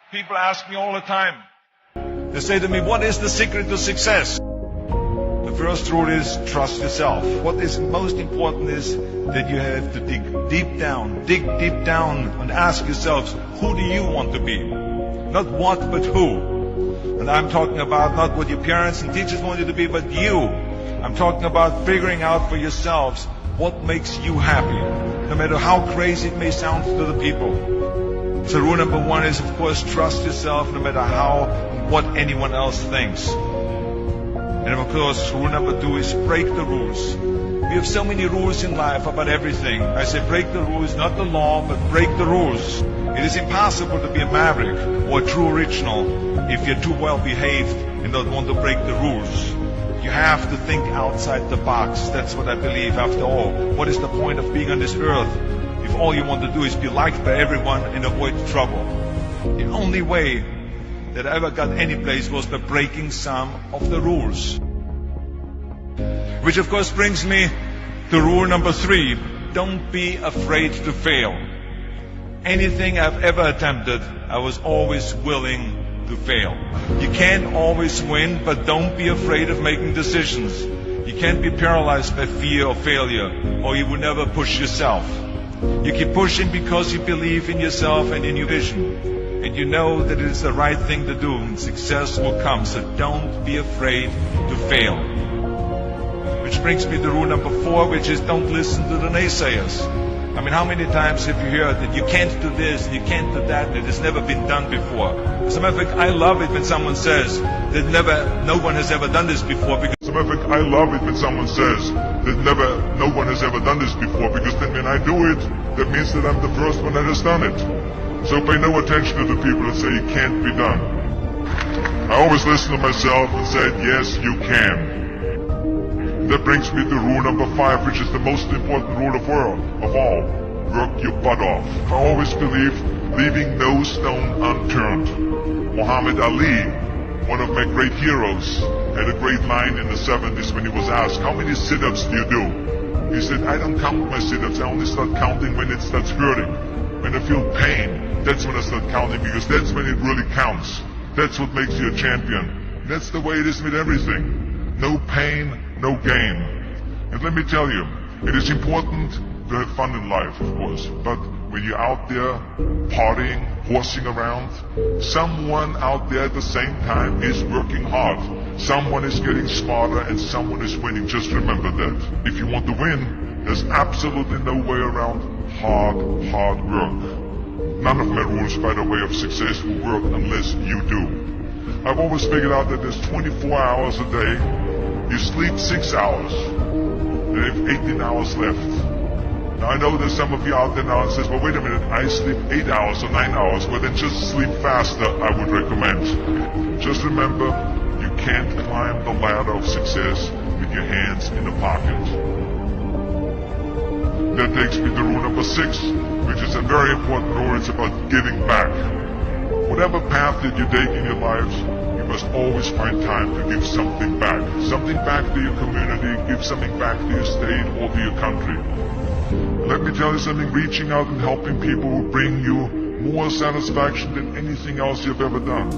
People ask me all the time. They say to me, what is the secret to success? The first rule is trust yourself. What is most important is that you have to dig deep down and ask yourselves, who do you want to be? Not what, but who. And I'm talking about not what your parents and teachers want you to be, but you. I'm talking about figuring out for yourselves what makes you happy, no matter how crazy it may sound to the people. So rule number one is, of course, trust yourself no matter how and what anyone else thinks. And of course, rule number two is break the rules. We have so many rules in life about everything. I say break the rules, not the law, but break the rules. It is impossible to be a maverick or a true original if you're too well behaved and don't want to break the rules. You have to think outside the box. That's what I believe. After all, what is the point of being on this earth if all you want to do is be liked by everyone and avoid trouble? The only way that I ever got any place was by breaking some of the rules. Which of course brings me to rule number three. Don't be afraid to fail. Anything I've ever attempted, I was always willing to fail. You can't always win, but don't be afraid of making decisions. You can't be paralyzed by fear of failure, or you will never push yourself. You keep pushing because you believe in yourself and in your vision. And you know that it is the right thing to do, and success will come. So don't be afraid to fail. Which brings me to rule number four, which is don't listen to the naysayers. I mean, how many times have you heard that you can't do this, and you can't do that, and it has never been done before? As a matter of fact, I love it when someone says that no one has ever done this before. As a matter of fact, I love it when someone says that no one has ever done this before, because then when I do it, that means that I'm the first one that has done it. So pay no attention to the people that say it can't be done. I always listen to myself and said, yes, you can. That brings me to rule number five, which is the most important rule of all. Work your butt off. I always believe leaving no stone unturned. Muhammad Ali, one of my great heroes, had a great line in the 70s when he was asked, how many sit-ups do you do? He said, I don't count my sit-ups. I only start counting when it starts hurting. When I feel pain, that's when I start counting, because that's when it really counts. That's what makes you a champion. That's the way it is with everything. No pain, no gain. And let me tell you, it is important to have fun in life, of course, but when you're out there partying, horsing around, someone out there at the same time is working hard. Someone is getting smarter and someone is winning. Just remember that. If you want to win, there's absolutely no way around hard work. None of my rules, by the way, of success will work unless you do. I've always figured out that there's 24 hours a day. You sleep 6 hours. You have 18 hours left. Now I know there's some of you out there now that says, well, wait a minute, I sleep 8 hours or 9 hours. Well, then just sleep faster, I would recommend. Just remember, you can't climb the ladder of success with your hands in the pocket. That takes me to rule number 6, which is a very important rule. It's about giving back. Whatever path that you take in your lives, you must always find time to give something back. Something back to your community, give something back to your state or to your country. Let me tell you something, reaching out and helping people will bring you more satisfaction than anything else you've ever done.